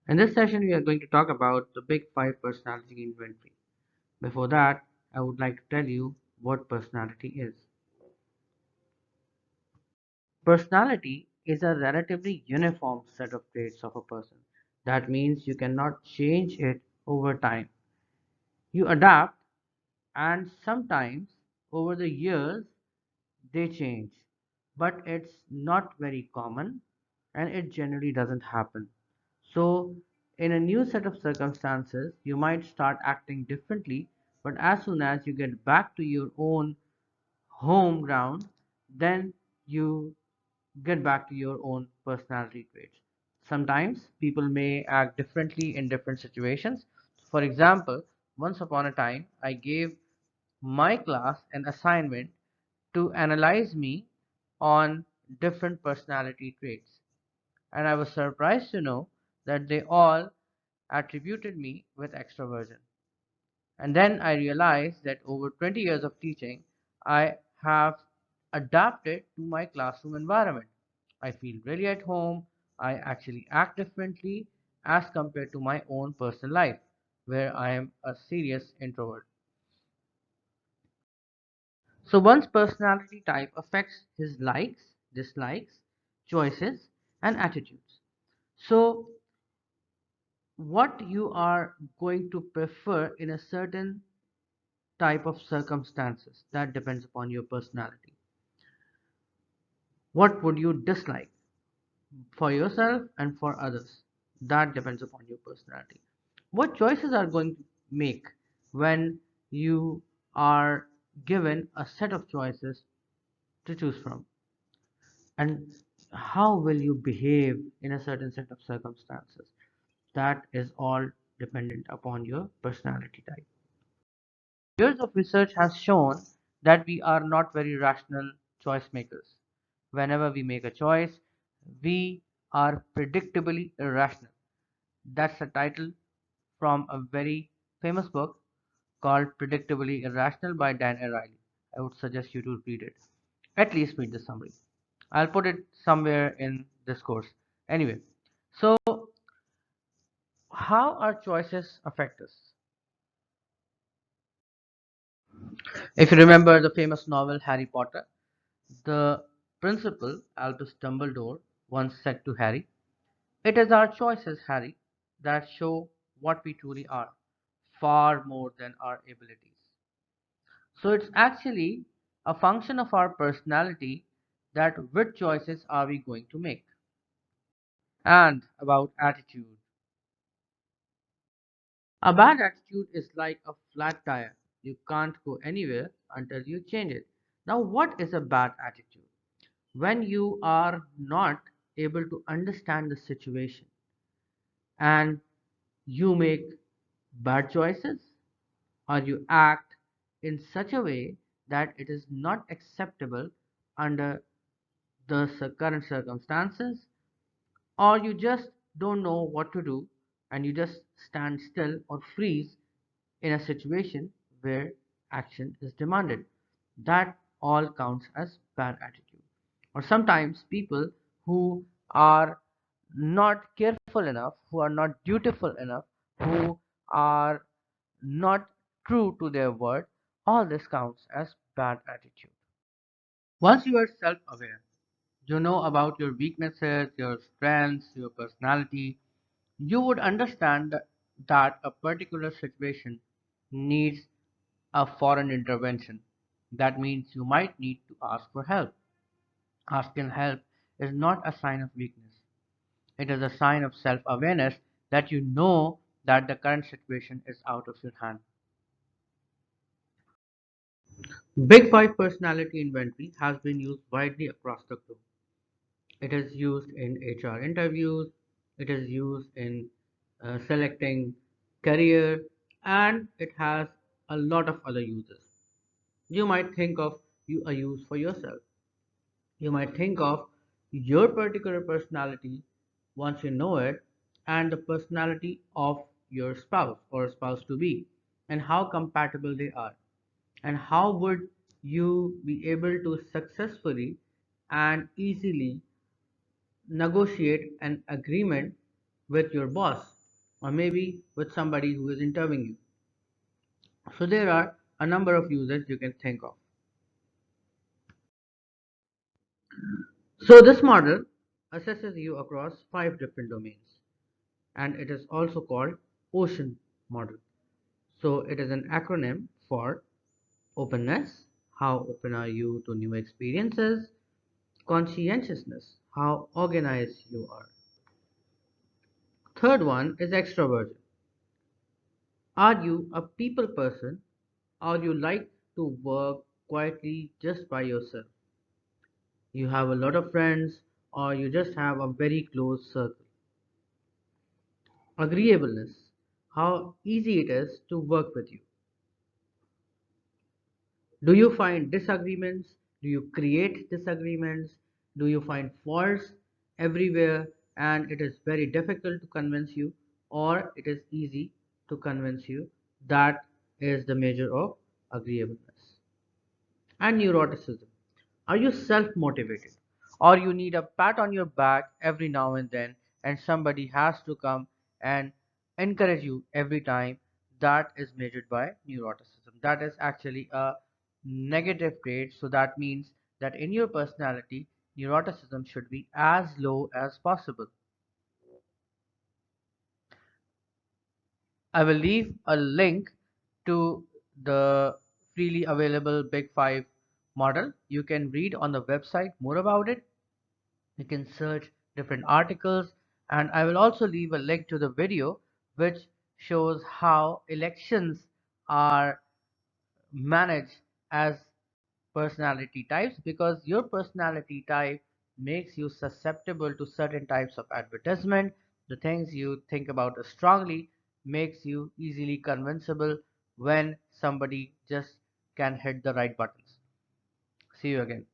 In this session, we are going to talk about the big five personality inventory. Before that, I would like to tell you what personality is. Personality is a relatively uniform set of traits of a person. That means you cannot change it over time. You adapt, and sometimes over the years they change, but it's not very common and it generally doesn't happen. So, in a new set of circumstances, you might start acting differently, but as soon as you get back to your own home ground, then you get back to your own personality traits. Sometimes people may act differently in different situations. For example, once upon a time, I gave my class an assignment to analyze me on different personality traits, and I was surprised to know that they all attributed me with extroversion. And then I realized that over 20 years of teaching, I have adapted to my classroom environment. I feel really at home. I actually act differently as compared to my own personal life, where I am a serious introvert. So one's personality type affects his likes, dislikes, choices, and attitudes. So what you are going to prefer in a certain type of circumstances, that depends upon your personality. What would you dislike for yourself and for others? That depends upon your personality. What choices are going to make when you are given a set of choices to choose from? And how will you behave in a certain set of circumstances? That is all dependent upon your personality type. Years of research has shown that we are not very rational choice makers. Whenever we make a choice, we are predictably irrational. That's a title from a very famous book called Predictably Irrational by Dan Ariely. I would suggest you to read it. At least read the summary. I'll put it somewhere in this course. Anyway, so how our choices affect us? If you remember the famous novel Harry Potter, the principal, Albus Dumbledore, once said to Harry, "It is our choices, Harry, that show what we truly are, far more than our abilities." So it's actually a function of our personality that which choices are we going to make. And about attitude. A bad attitude is like a flat tire. You can't go anywhere until you change it. Now, what is a bad attitude? When you are not able to understand the situation and you make bad choices or you act in such a way that it is not acceptable under the current circumstances, or you just don't know what to do and you just stand still or freeze in a situation where action is demanded. That all counts as bad attitude. Or sometimes people who are not careful enough, who are not dutiful enough, who are not true to their word, all this counts as bad attitude. Once you are self aware, you know about your weaknesses, your strengths, your personality, you would understand that a particular situation needs a foreign intervention. That means you might need to ask for help. Asking help is not a sign of weakness. It is a sign of self awareness that you know that the current situation is out of your hand. Big Five personality inventory has been used widely across the globe. It is used in HR interviews, it is used in selecting career, and it has a lot of other uses. You might think of a use for yourself. You might think of your particular personality once you know it, and the personality of your spouse or spouse to be, and how compatible they are, and how would you be able to successfully and easily negotiate an agreement with your boss. or maybe with somebody who is interviewing you. So there are a number of users you can think of. So this model assesses you across 5 different domains, and it is also called OCEAN model. So it is an acronym for openness, how open are you to new experiences, conscientiousness, how organized you are. Third one is extroversion. Are you a people person or you like to work quietly just by yourself? You have a lot of friends or you just have a very close circle. Agreeableness, how easy it is to work with you. Do you find disagreements? Do you create disagreements? Do you find faults everywhere and it is very difficult to convince you, or it is easy to convince you? That is the measure of agreeableness. And neuroticism. Are you self motivated? Or you need a pat on your back every now and then, and somebody has to come and encourage you every time? That is measured by neuroticism. That is actually a negative trait. So that means that in your personality, neuroticism should be as low as possible. I will leave a link to the freely available Big Five model. You can read on the website more about it. You can search different articles, and I will also leave a link to the video which shows how elections are managed as personality types, because your personality type makes you susceptible to certain types of advertisement. The things you think about strongly makes you easily convincible when somebody just can hit the right buttons. See you again.